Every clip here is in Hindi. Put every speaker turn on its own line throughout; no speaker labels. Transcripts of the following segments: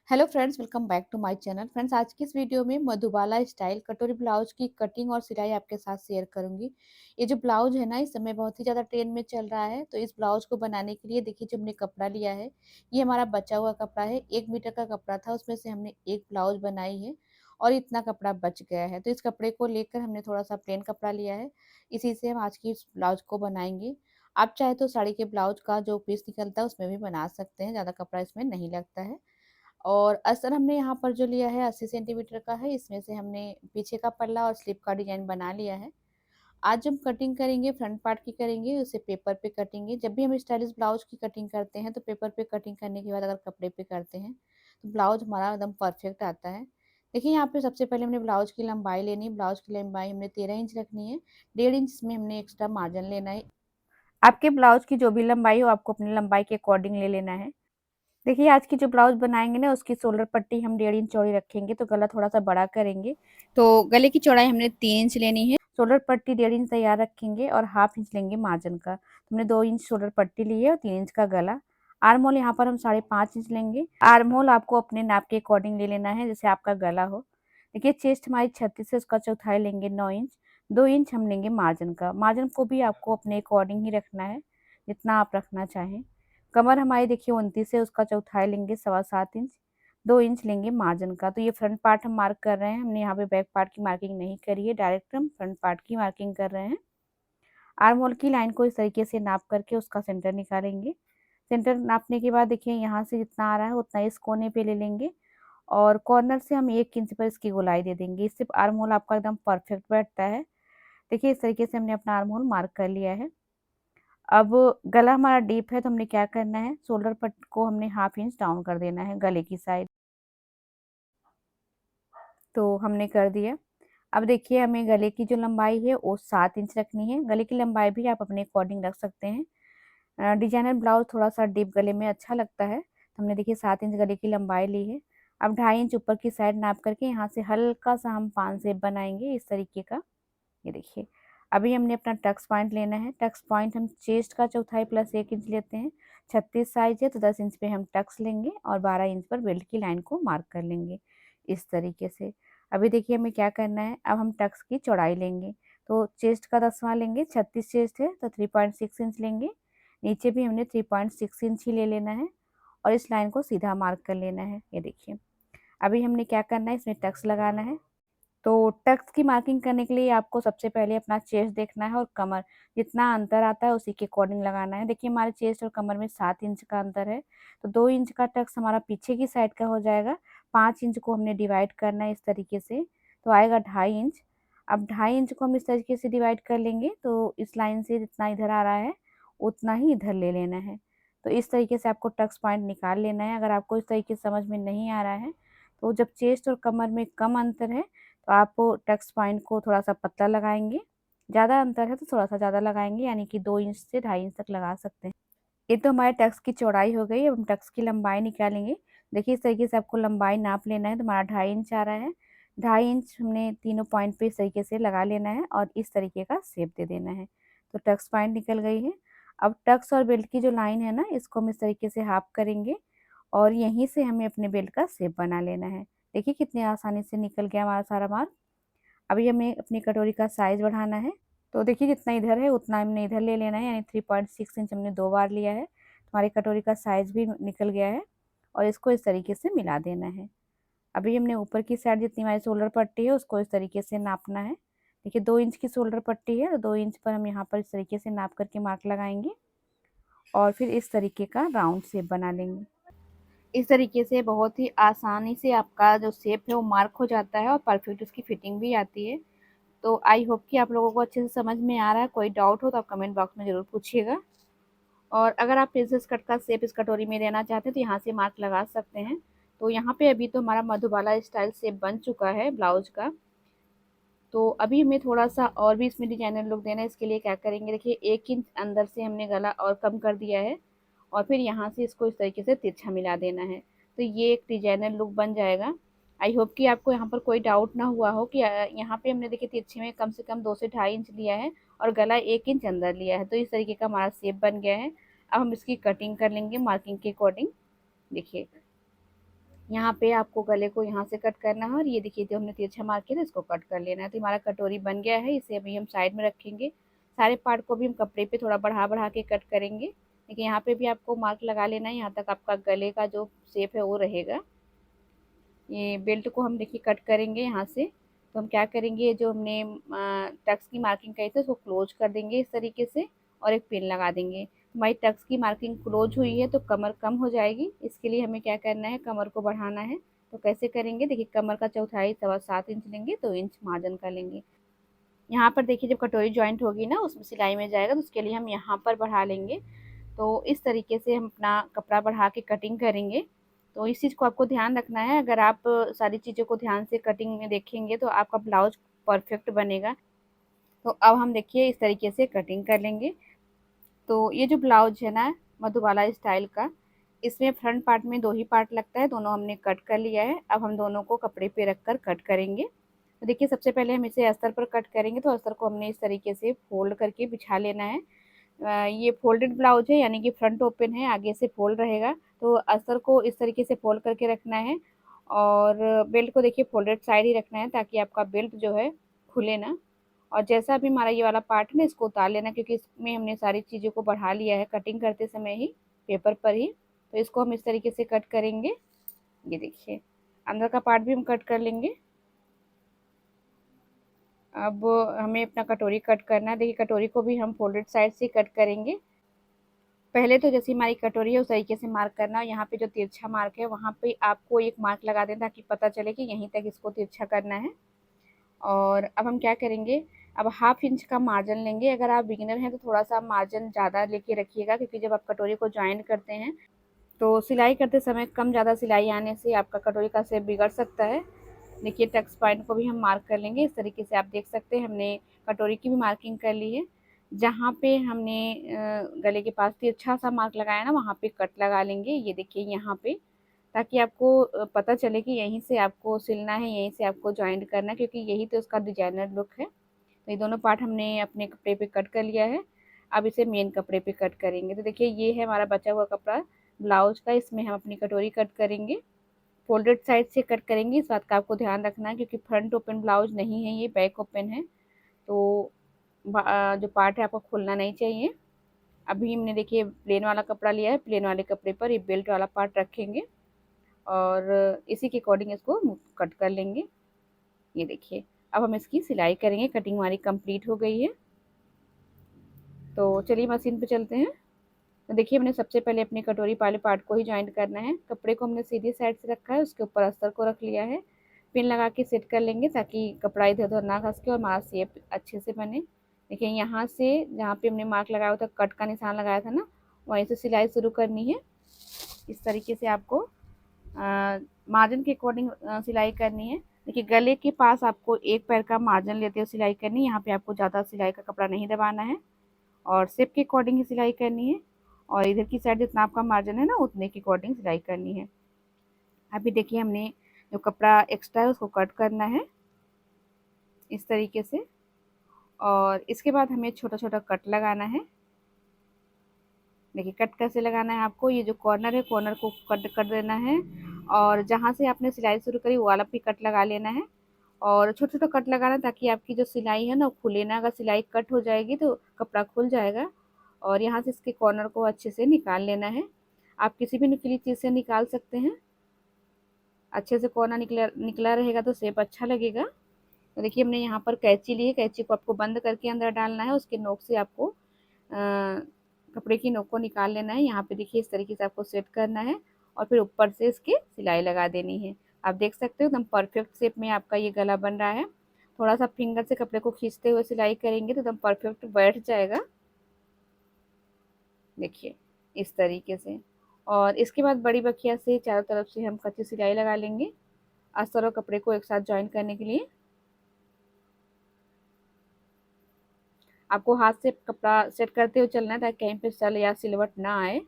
Hello friends, welcome back to my channel. Friends, आज की इस वीडियो में मधुबाला स्टाइल कटोरी ब्लाउज की कटिंग और सिलाई आपके साथ शेयर करूंगी। ये जो ब्लाउज है ना, इस समय बहुत ही ज़्यादा ट्रेंड में चल रहा है। तो इस ब्लाउज को बनाने के लिए देखिए, जो हमने कपड़ा लिया है, ये हमारा बचा हुआ कपड़ा है। 1 मीटर का कपड़ा था, उसमें से हमने एक ब्लाउज बनाई है और इतना कपड़ा बच गया है। तो इस कपड़े को लेकर हमने थोड़ा सा प्लेन कपड़ा लिया है, इसी से हम आज की इस ब्लाउज को बनाएंगे। आप चाहे तो साड़ी के ब्लाउज का जो पीस निकलता है उसमें भी बना सकते हैं, ज़्यादा कपड़ा इसमें नहीं लगता है। और अस्तर हमने यहाँ पर जो लिया है 80 सेंटीमीटर का है। इसमें से हमने पीछे का पल्ला और स्लिप का डिजाइन बना लिया है। आज हम कटिंग करेंगे, फ्रंट पार्ट की करेंगे, उसे पेपर पे कटेंगे। जब भी हम स्टाइलिश ब्लाउज की कटिंग करते हैं तो पेपर पे कटिंग करने के बाद अगर कपड़े पे करते हैं तो ब्लाउज हमारा एकदम परफेक्ट आता है। देखिए, यहाँ पे सबसे पहले हमने ब्लाउज की लंबाई लेनी है। ब्लाउज की लंबाई हमने 13 इंच रखनी है। 1.5 इंच में हमने एक्स्ट्रा मार्जिन लेना है। आपके ब्लाउज की जो भी लंबाई हो, आपको अपनी लंबाई के अकॉर्डिंग ले लेना है। देखिए, आज की जो ब्लाउज बनाएंगे ना, उसकी शोल्डर पट्टी हम 1.5 इंच चौड़ी रखेंगे, तो गला थोड़ा सा बड़ा करेंगे। तो गले की चौड़ाई हमने 3 इंच लेनी है। शोल्डर पट्टी 1.5 इंच तैयार रखेंगे और हाफ इंच लेंगे मार्जिन का। हमने 2 इंच शोल्डर पट्टी ली है और 3 इंच का गला। आर्म होल यहाँ पर हम 5.5 इंच लेंगे। आर्म होल आपको अपने नाप के अकॉर्डिंग ले लेना है, जैसे आपका गला हो। देखिए, चेस्ट हमारी 36 है, उसका चौथाई लेंगे 9 इंच। 2 इंच हम लेंगे मार्जिन का। मार्जिन को भी आपको अपने अकॉर्डिंग ही रखना है, जितना आप रखना चाहें। कमर हमारी देखिए 29 है, उसका चौथाई लेंगे 7.25 इंच। 2 इंच लेंगे मार्जिन का। तो ये फ्रंट पार्ट हम मार्क कर रहे हैं, हमने यहाँ पे बैक पार्ट की मार्किंग नहीं करी है, डायरेक्ट हम फ्रंट पार्ट की मार्किंग कर रहे हैं। आर्म होल की लाइन को इस तरीके से नाप करके उसका सेंटर निकालेंगे। सेंटर नापने के बाद देखिए, यहाँ से जितना आ रहा है उतना इस कोने पे ले लेंगे और कॉर्नर से हम 1 इंच पर इसकी गोलाई दे देंगे। इससे आर्म होल आपका एकदम परफेक्ट बैठता है। देखिए, इस तरीके से हमने अपना आर्म होल मार्क कर लिया है। अब गला हमारा डीप है, तो हमने क्या करना है, शोल्डर पट को हमने हाफ इंच डाउन कर देना है गले की साइड। तो हमने कर दिया। अब देखिए, हमें गले की जो लंबाई है वो 7 इंच रखनी है। गले की लंबाई भी आप अपने अकॉर्डिंग रख सकते हैं। डिजाइनर ब्लाउज थोड़ा सा डीप गले में अच्छा लगता है, तो हमने देखिए 7 इंच गले की लंबाई ली है। अब 2.5 इंच ऊपर की साइड नाप करके यहाँ से हल्का सा हम पान शेप बनाएंगे इस तरीके का। ये देखिए, अभी हमने अपना टक्स पॉइंट लेना है। टक्स पॉइंट हम चेस्ट का चौथाई प्लस 1 इंच लेते हैं। 36 साइज है, तो 10 इंच पे हम टक्स लेंगे और 12 इंच पर बेल्ट की लाइन को मार्क कर लेंगे इस तरीके से। अभी देखिए, हमें क्या करना है, अब हम टक्स की चौड़ाई लेंगे। तो चेस्ट का 10वां लेंगे, 36 चेस्ट है तो 3.6 इंच लेंगे। नीचे भी हमने 3.6 इंच ही ले लेना है और इस लाइन को सीधा मार्क कर लेना है। ये देखिए, अभी हमने क्या करना है, इसमें टक्स लगाना है। तो टक्स की मार्किंग करने के लिए आपको सबसे पहले अपना चेस्ट देखना है और कमर, जितना अंतर आता है उसी के अकॉर्डिंग लगाना है। देखिए, हमारे चेस्ट और कमर में 7 इंच का अंतर है, तो 2 इंच का टक्स हमारा पीछे की साइड का हो जाएगा। 5 इंच को हमने डिवाइड करना है इस तरीके से, तो आएगा 2.5 इंच। अब 2.5 इंच को हम इस तरीके से डिवाइड कर लेंगे, तो इस लाइन से जितना इधर आ रहा है उतना ही इधर ले लेना है। तो इस तरीके से आपको टक्स पॉइंट निकाल लेना है। अगर आपको इस तरीके से समझ में नहीं आ रहा है, तो जब चेस्ट और कमर में कम अंतर है तो आप टेक्स्ट पॉइंट को थोड़ा-सा पतला लगाएँगे, ज़्यादा अंतर है तो थोड़ा-सा ज़्यादा लगाएँगे, यानी कि 2 इंच से 2.5 इंच तक लगा सकते हैं। ये तो हमारे टक्स की चौड़ाई हो गई, अब हम टक्स की लंबाई निकालेंगे। देखिए, इस तरीके से आपको लंबाई नाप लेना है, तो हमारा 2.5 इंच आ रहा है। 2.5 इंच हमने तीनों पॉइंट पे इस तरीके से लगा लेना है और इस तरीके का शेप दे देना है। तो टक्स पॉइंट निकल गई है। अब टक्स और बेल्ट की जो लाइन है ना, इसको हम इस तरीके से हाफ करेंगे और यहीं से हमें अपने बेल्ट का शेप बना लेना है। देखिए, कितनी आसानी से निकल गया हमारा सारा माल। अभी हमें अपनी कटोरी का साइज़ बढ़ाना है। तो देखिए, जितना इधर है उतना हमने इधर ले लेना है, यानी 3.6 इंच हमने 2 बार लिया है। हमारी कटोरी का साइज़ भी निकल गया है और इसको इस तरीके से मिला देना है। अभी हमने ऊपर की साइड जितनी हमारी शोल्डर पट्टी है उसको इस तरीके से नापना है। देखिए, 2 इंच की शोल्डर पट्टी है, तो 2 इंच पर हम यहाँ पर इस तरीके से नाप करके मार्क लगाएँगे और फिर इस तरीके का राउंड शेप बना लेंगे। इस तरीके से बहुत ही आसानी से आपका जो शेप है वो मार्क हो जाता है और परफेक्ट उसकी फिटिंग भी आती है। तो आई होप कि आप लोगों को अच्छे से समझ में आ रहा है। कोई डाउट हो तो आप कमेंट बॉक्स में ज़रूर पूछिएगा। और अगर आप प्रिंसेस कट का शेप इस कटोरी में देना चाहते हैं तो यहाँ से मार्क लगा सकते हैं। तो यहाँ पे अभी तो हमारा मधुबाला स्टाइल शेप बन चुका है ब्लाउज का। तो अभी हमें थोड़ा सा और भी इसमें डिजाइनर लुक देना है। इसके लिए क्या करेंगे, देखिए 1 इंच अंदर से हमने गला और कम कर दिया है और फिर यहाँ से इसको इस तरीके से तिरछा मिला देना है। तो ये एक डिजाइनर लुक बन जाएगा। आई होप कि आपको यहाँ पर कोई डाउट ना हुआ हो कि यहाँ पे हमने देखिए तिरछे में कम से कम 2 से 2.5 इंच लिया है और गला 1 इंच अंदर लिया है। तो इस तरीके का हमारा शेप बन गया है। अब हम इसकी कटिंग कर लेंगे मार्किंग के अकॉर्डिंग। देखिए, यहाँ पे आपको गले को यहाँ से कट करना है और ये देखिए जो हमने तिरछा मार्क किया था इसको कट कर लेना है। तो हमारा कटोरी बन गया है, इसे अभी हम साइड में रखेंगे। सारे पार्ट को भी हम कपड़े पे थोड़ा बढ़ा के कट करेंगे। देखिए यहाँ पे भी आपको मार्क लगा लेना है, यहाँ तक आपका गले का जो शेप है वो रहेगा। ये बेल्ट को हम देखिए कट करेंगे यहाँ से। तो हम क्या करेंगे, जो हमने टक्स की मार्किंग करी थी उसको क्लोज कर देंगे इस तरीके से और एक पिन लगा देंगे। हमारी टक्स की मार्किंग क्लोज हुई है तो कमर कम हो जाएगी, इसके लिए हमें क्या करना है, कमर को बढ़ाना है। तो कैसे करेंगे, देखिए कमर का चौथाई 7.25 इंच लेंगे, 2 इंच मार्जिन का लेंगे। यहाँ पर देखिए जब कटोरी जॉइंट होगी ना उसमें सिलाई में जाएगा, तो उसके लिए हम यहाँ पर बढ़ा लेंगे। तो इस तरीके से हम अपना कपड़ा बढ़ा के कटिंग करेंगे। तो इस चीज़ को आपको ध्यान रखना है, अगर आप सारी चीज़ों को ध्यान से कटिंग में देखेंगे तो आपका ब्लाउज परफेक्ट बनेगा। तो अब हम देखिए इस तरीके से कटिंग कर लेंगे। तो ये जो ब्लाउज है ना मधुबाला स्टाइल का, इसमें फ्रंट पार्ट में 2 ही पार्ट लगता है, दोनों हमने कट कर लिया है। अब हम दोनों को कपड़े पे रख कर कट करेंगे। तो देखिए सबसे पहले हम इसे अस्तर पर कट करेंगे, तो अस्तर को हमने इस तरीके से फोल्ड करके बिछा लेना है। ये फोल्डेड ब्लाउज है, यानी कि फ्रंट ओपन है, आगे से फोल्ड रहेगा। तो अस्तर को इस तरीके से फोल्ड करके रखना है और बेल्ट को देखिए फोल्डेड साइड ही रखना है ताकि आपका बेल्ट जो है खुले ना। और जैसा भी हमारा ये वाला पार्ट है ना इसको उतार लेना, क्योंकि इसमें हमने सारी चीज़ों को बढ़ा लिया है कटिंग करते समय ही, पेपर पर ही। तो इसको हम इस तरीके से कट करेंगे। ये देखिए अंदर का पार्ट भी हम कट कर लेंगे। अब हमें अपना कटोरी कट करना है। देखिए कटोरी को भी हम फोल्डेड साइड से कट करेंगे। पहले तो जैसी हमारी कटोरी है उस तरीके से मार्क करना, और यहाँ पे जो तिरछा मार्क है वहाँ पे आपको एक मार्क लगा देना ताकि पता चले कि यहीं तक इसको तिरछा करना है। और अब हम क्या करेंगे, अब 1/2 इंच का मार्जिन लेंगे। अगर आप बिगिनर हैं तो थोड़ा सा मार्जिन ज़्यादा लेके रखिएगा, क्योंकि जब आप कटोरी को जॉइन करते हैं तो सिलाई करते समय कम ज़्यादा सिलाई आने से आपका कटोरी का शेप बिगड़ सकता है। देखिए टक्स पॉइंट को भी हम मार्क कर लेंगे इस तरीके से। आप देख सकते हैं हमने कटोरी की भी मार्किंग कर ली है। जहाँ पे हमने गले के पास तिरछा सा मार्क लगाया ना वहाँ पे कट लगा लेंगे। ये देखिए यहाँ पे, ताकि आपको पता चले कि यहीं से आपको सिलना है, यहीं से आपको जॉइंट करना है, क्योंकि यही तो उसका डिजाइनर लुक है। तो ये दोनों पार्ट हमने अपने कपड़े पे कट कर लिया है। अब इसे मेन कपड़े पे कट करेंगे। तो देखिए ये है हमारा बचा हुआ कपड़ा ब्लाउज का, इसमें हम अपनी कटोरी कट करेंगे। फोल्डेड साइड से कट करेंगे, इस बात का आपको ध्यान रखना है, क्योंकि फ्रंट ओपन ब्लाउज नहीं है, ये बैक ओपन है। तो जो पार्ट है आपको खुलना नहीं चाहिए। अभी हमने देखिए प्लेन वाला कपड़ा लिया है, प्लेन वाले कपड़े पर ये बेल्ट वाला पार्ट रखेंगे और इसी के अकॉर्डिंग इसको कट कर लेंगे। ये देखिए अब हम इसकी सिलाई करेंगे। कटिंग हमारी कंप्लीट हो गई है। तो चलिए मशीन पे चलते हैं। तो देखिए हमने सबसे पहले अपनी कटोरी वाले पार्ट को ही जॉइंट करना है। कपड़े को हमने सीधी साइड से रखा है, उसके ऊपर अस्तर को रख लिया है। पिन लगा के सेट कर लेंगे ताकि कपड़ा इधर उधर ना खसके और हमारा शेप अच्छे से बने। देखिए यहाँ से जहाँ पे हमने मार्क लगाया था, कट का निशान लगाया था ना, वहीं से सिलाई शुरू करनी है। इस तरीके से आपको मार्जिन के अकॉर्डिंग सिलाई करनी है। देखिए गले के पास आपको एक पैर का मार्जिन लेते हुए सिलाई करनी है। यहाँ पे आपको ज़्यादा सिलाई का कपड़ा नहीं दबाना है और शेप के अकॉर्डिंग ही सिलाई करनी है। और इधर की साइड जितना आपका मार्जिन है ना उतने के अकॉर्डिंग सिलाई करनी है। अभी देखिए हमने जो कपड़ा एक्स्ट्रा है उसको कट करना है इस तरीके से, और इसके बाद हमें छोटा छोटा कट लगाना है। देखिए कट कैसे लगाना है आपको, ये जो कॉर्नर है कॉर्नर को कट कर देना है और जहाँ से आपने सिलाई शुरू करी वो वाला भी कट लगा लेना है। और छोटा छोटा कट लगाना ताकि आपकी जो सिलाई है ना वो खुले ना, अगर सिलाई कट हो जाएगी तो कपड़ा खुल जाएगा। और यहाँ से इसके कॉर्नर को अच्छे से निकाल लेना है। आप किसी भी नुकीली चीज़ से निकाल सकते हैं, अच्छे से कॉर्नर निकला निकला रहेगा तो शेप अच्छा लगेगा। तो देखिए हमने यहाँ पर कैंची ली है, कैंची को आपको बंद करके अंदर डालना है, उसके नोक से आपको कपड़े की नोक को निकाल लेना है। यहाँ पे देखिए इस तरीके से आपको सेट करना है और फिर ऊपर से इसकी सिलाई लगा देनी है। आप देख सकते हो एकदम परफेक्ट शेप में आपका ये गला बन रहा है। थोड़ा सा फिंगर से कपड़े को खींचते हुए सिलाई करेंगे तो एकदम परफेक्ट बैठ जाएगा। देखिए इस तरीके से। और इसके बाद बड़ी बखिया से चारों तरफ से हम कच्ची सिलाई लगा लेंगे अस्तर और कपड़े को एक साथ जॉइन करने के लिए। आपको हाथ से कपड़ा सेट करते हुए चलना है ताकि कहीं पे सल या सिलवट ना आए।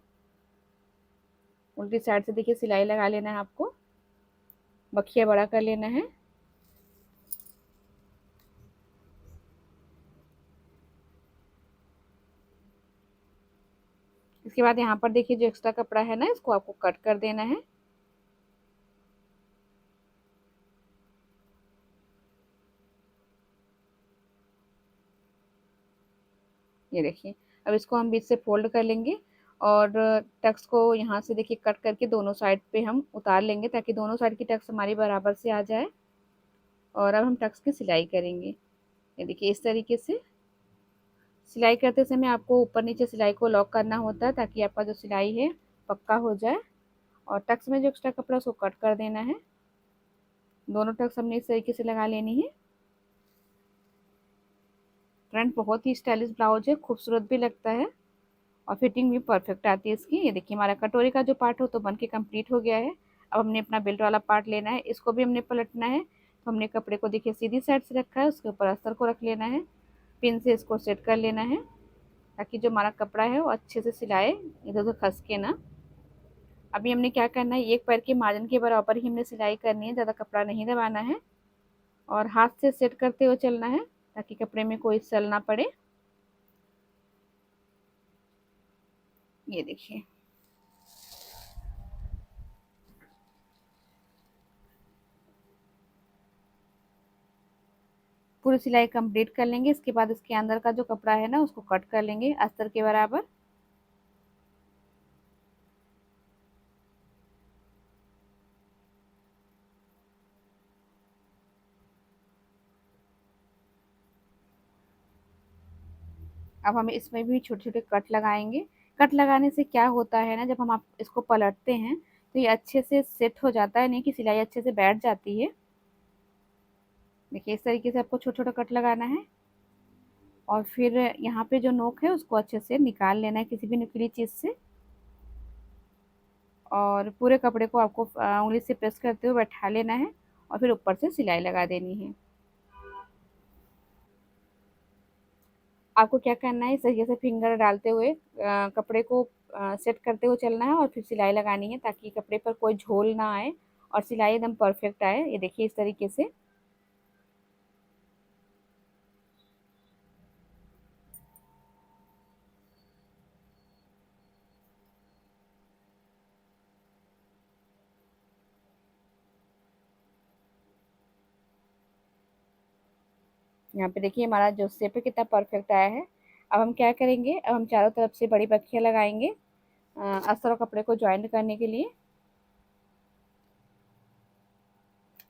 उल्टी साइड से देखिए सिलाई लगा लेना है आपको, बखिया बड़ा कर लेना है। इसके बाद यहाँ पर देखिए जो एक्स्ट्रा कपड़ा है ना इसको आपको कट कर देना है। ये देखिए। अब इसको हम बीच से फोल्ड कर लेंगे और टक्स को यहाँ से देखिए कट करके दोनों साइड पे हम उतार लेंगे ताकि दोनों साइड की टक्स हमारी बराबर से आ जाए। और अब हम टक्स की सिलाई करेंगे। ये देखिए इस तरीके से सिलाई करते समय आपको ऊपर नीचे सिलाई को लॉक करना होता है ताकि आपका जो सिलाई है पक्का हो जाए। और टक्स में जो एक्स्ट्रा कपड़ा है उसको कट कर देना है। दोनों टक्स हमने इस तरीके से लगा लेनी है। फ्रंट बहुत ही स्टाइलिश ब्लाउज है, खूबसूरत भी लगता है और फिटिंग भी परफेक्ट आती है इसकी। ये देखिए हमारा कटोरी का जो पार्ट हो तो बन के कम्प्लीट हो गया है। अब हमने अपना बेल्ट वाला पार्ट लेना है, इसको भी हमने पलटना है। तो हमने कपड़े को देखिए सीधी साइड से रखा है, उसके ऊपर अस्तर को रख लेना है, पिन से इसको सेट कर लेना है ताकि जो हमारा कपड़ा है वो अच्छे से सिलाए, इधर उधर खसके ना। अभी हमने क्या करना है, एक पैर के मार्जिन के बराबर ही हमने सिलाई करनी है, ज़्यादा कपड़ा नहीं दबाना है और हाथ से सेट करते हुए चलना है ताकि कपड़े में कोई सल ना पड़े। ये देखिए पूरी सिलाई कंप्लीट कर लेंगे। इसके बाद इसके अंदर का जो कपड़ा है ना उसको कट कर लेंगे अस्तर के बराबर। अब हम इसमें भी छोटे छोटे कट लगाएंगे। कट लगाने से क्या होता है ना, जब हम आप इसको पलटते हैं तो ये अच्छे से सेट हो जाता है, नहीं कि सिलाई अच्छे से बैठ जाती है। देखिए इस तरीके से आपको छोटा छोटा कट लगाना है और फिर यहाँ पे जो नोक है उसको अच्छे से निकाल लेना है किसी भी नुकीली चीज़ से। और पूरे कपड़े को आपको उंगली से प्रेस करते हुए बैठा लेना है और फिर ऊपर से सिलाई लगा देनी है। आपको क्या करना है, इस तरीके से फिंगर डालते हुए कपड़े को सेट करते हुए चलना है और फिर सिलाई लगानी है ताकि कपड़े पर कोई झोल ना आए और सिलाई एकदम परफेक्ट आए। ये देखिए इस तरीके से। यहाँ पे देखिए हमारा जो शेप है कितना परफेक्ट आया है। अब हम क्या करेंगे, अब हम चारों तरफ से बड़ी बखियाँ लगाएंगे अस्तर और कपड़े को ज्वाइंट करने के लिए।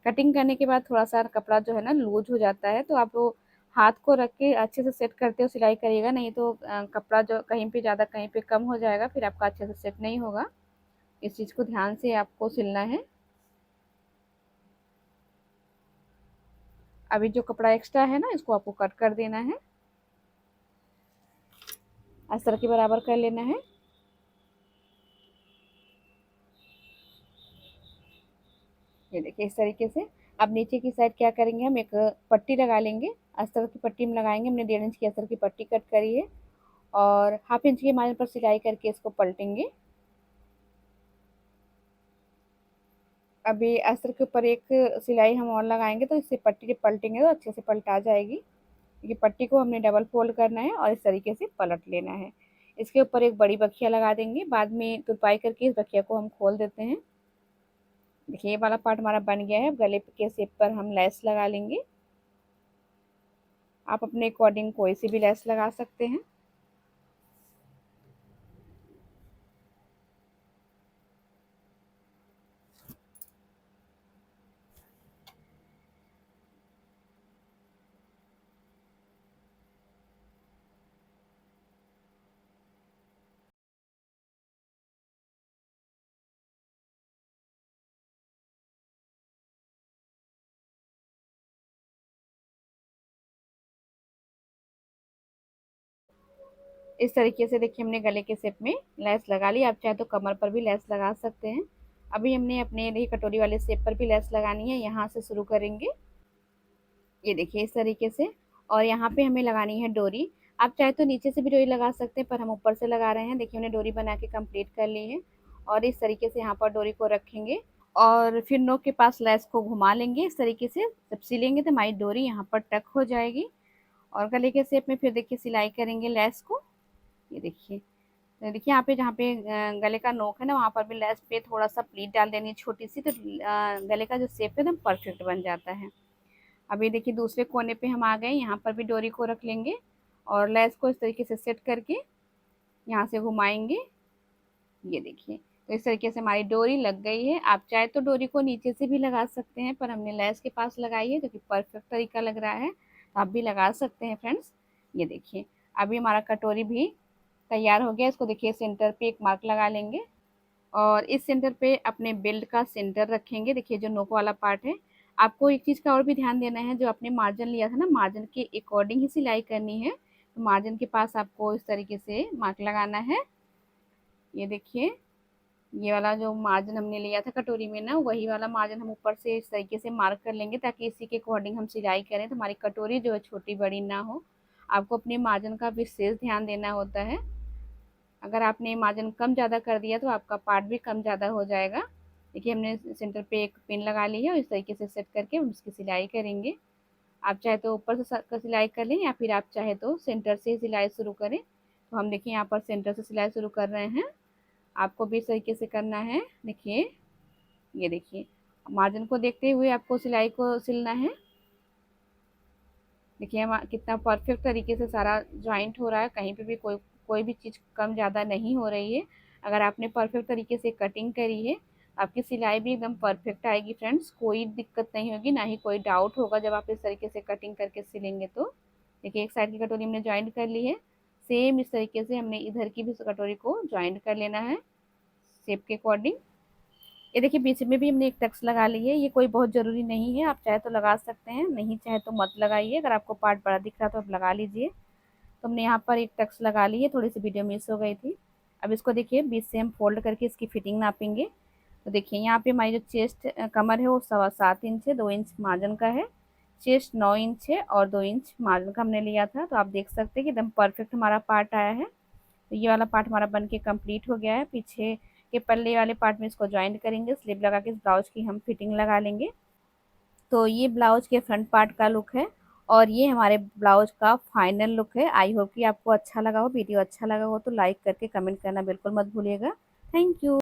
कटिंग करने के बाद थोड़ा सा कपड़ा जो है ना लूज हो जाता है, तो आप वो हाथ को रख के अच्छे से सेट करते हो सिलाई करिएगा, नहीं तो कपड़ा जो कहीं पे ज़्यादा कहीं पे कम हो जाएगा, फिर आपका अच्छे से सेट नहीं होगा। इस चीज़ को ध्यान से आपको सिलना है। अभी जो कपड़ा एक्स्ट्रा है ना इसको आपको कट कर देना है, अस्तर के बराबर कर लेना है। ये देखिए इस तरीके से। अब नीचे की साइड क्या करेंगे, हम एक पट्टी लगा लेंगे। अस्तर की पट्टी में लगाएंगे, हमने 1.5 इंच की अस्तर की पट्टी कट करी है और हाफ इंच के मार्जिन पर सिलाई करके इसको पलटेंगे। अभी अस्तर के ऊपर एक सिलाई हम और लगाएंगे तो इससे पट्टी जब पलटेंगे तो अच्छे से पलटा जाएगी। ये पट्टी को हमने डबल फोल्ड करना है और इस तरीके से पलट लेना है। इसके ऊपर एक बड़ी बखिया लगा देंगे, बाद में तुरपाई करके इस बखिया को हम खोल देते हैं। देखिए ये वाला पार्ट हमारा बन गया है। गले के शेप पर हम लेस लगा लेंगे। आप अपने अकॉर्डिंग कोई सी भी लेस लगा सकते हैं। इस तरीके से देखिए हमने गले के शेप में लेस लगा ली। आप चाहे तो कमर पर भी लेस लगा सकते हैं। अभी हमने अपने लिए कटोरी वाले शेप पर भी लेस लगानी है, यहाँ से शुरू करेंगे। ये देखिए इस तरीके से। और यहाँ पे हमें लगानी है डोरी। आप चाहे तो नीचे से भी डोरी लगा सकते हैं पर हम ऊपर से लगा रहे हैं। देखिए हमने डोरी बना के कंप्लीट कर ली है और इस तरीके से यहाँ पर डोरी को रखेंगे और फिर नोक के पास लेस को घुमा लेंगे। इस तरीके से जब सिलेंगे तो हमारी डोरी यहाँ पर टक हो जाएगी और गले के शेप में फिर देखिए सिलाई करेंगे लेस को। ये देखिए, तो देखिए यहाँ पे जहाँ पे गले का नोक है ना वहाँ पर भी लेस पे थोड़ा सा प्लीट डाल देनी है छोटी सी, तो गले का जो शेप है एकदम परफेक्ट बन जाता है। अभी देखिए दूसरे कोने पे हम आ गए, यहाँ पर भी डोरी को रख लेंगे और लेस को इस तरीके से सेट करके यहाँ से घुमाएंगे। ये देखिए, तो इस तरीके से हमारी डोरी लग गई है। आप चाहे तो डोरी को नीचे से भी लगा सकते हैं, पर हमने लेस के पास लगाई है जो कि परफेक्ट तरीका लग रहा है। तो आप भी लगा सकते हैं फ्रेंड्स। ये देखिए, अभी हमारा कटोरी भी तैयार हो गया। इसको देखिए, सेंटर पे एक मार्क लगा लेंगे और इस सेंटर पे अपने बेल्ट का सेंटर रखेंगे। देखिए, जो नोक वाला पार्ट है, आपको एक चीज़ का और भी ध्यान देना है, जो आपने मार्जिन लिया था ना, मार्जिन के अकॉर्डिंग ही सिलाई करनी है। तो मार्जिन के पास आपको इस तरीके से मार्क लगाना है। ये देखिए, ये वाला जो मार्जिन हमने लिया था कटोरी में ना, वही वाला मार्जिन हम ऊपर से इस तरीके से मार्क कर लेंगे, ताकि इसी के अकॉर्डिंग हम सिलाई करें तो हमारी कटोरी जो है छोटी बड़ी ना हो। आपको अपने मार्जिन का विशेष ध्यान देना होता है। अगर आपने मार्जिन कम ज़्यादा कर दिया तो आपका पार्ट भी कम ज़्यादा हो जाएगा। देखिए, हमने सेंटर पे एक पिन लगा ली है और इस तरीके से सेट करके हम इसकी सिलाई करेंगे। आप चाहे तो ऊपर से सिलाई कर लें, या फिर आप चाहे तो सेंटर से सिलाई शुरू करें। तो हम देखिए, यहाँ पर सेंटर से सिलाई शुरू कर रहे हैं। आपको भी इस तरीके से करना है। देखिए, ये देखिए, मार्जिन को देखते हुए आपको सिलाई को सिलना है। देखिए, हम कितना परफेक्ट तरीके से सारा जॉइंट हो रहा है, कहीं पे भी कोई कोई भी चीज़ कम ज़्यादा नहीं हो रही है। अगर आपने परफेक्ट तरीके से कटिंग करी है, आपकी सिलाई भी एकदम परफेक्ट आएगी फ्रेंड्स। कोई दिक्कत नहीं होगी, ना ही कोई डाउट होगा जब आप इस तरीके से कटिंग करके सिलेंगे तो। देखिए, एक साइड की कटोरी हमने ज्वाइंट कर ली है। सेम इस तरीके से हमने इधर की भी कटोरी को ज्वाइंट कर लेना है शेप के अकॉर्डिंग। ये देखिए, बीच में भी हमने एक टक्स लगा ली है। ये कोई बहुत ज़रूरी नहीं है, आप चाहे तो लगा सकते हैं, नहीं चाहे तो मत लगाइए। अगर आपको पार्ट बड़ा दिख रहा है तो आप लगा लीजिए। तो हमने यहाँ पर एक टक्स लगा ली है, थोड़ी सी वीडियो मिस हो गई थी। अब इसको देखिए, बीच से हम फोल्ड करके इसकी फिटिंग नापेंगे। तो देखिए, यहाँ पे हमारी जो चेस्ट कमर है वो 7.25 इंच है, 2 इंच मार्जिन का है। चेस्ट 9 इंच है और 2 इंच मार्जिन का हमने लिया था। तो आप देख सकते हैं कि एकदम परफेक्ट हमारा पार्ट आया है। तो ये वाला पार्ट हमारा बन के कम्प्लीट हो गया है। पीछे के पल्ले वाले पार्ट में इसको ज्वाइंट करेंगे, स्लिप लगा के इस ब्लाउज की हम फिटिंग लगा लेंगे। तो ये ब्लाउज के फ्रंट पार्ट का लुक है और ये हमारे ब्लाउज का फाइनल लुक है। आई होप कि आपको अच्छा लगा हो, वीडियो अच्छा लगा हो तो लाइक करके कमेंट करना बिल्कुल मत भूलिएगा। Thank you.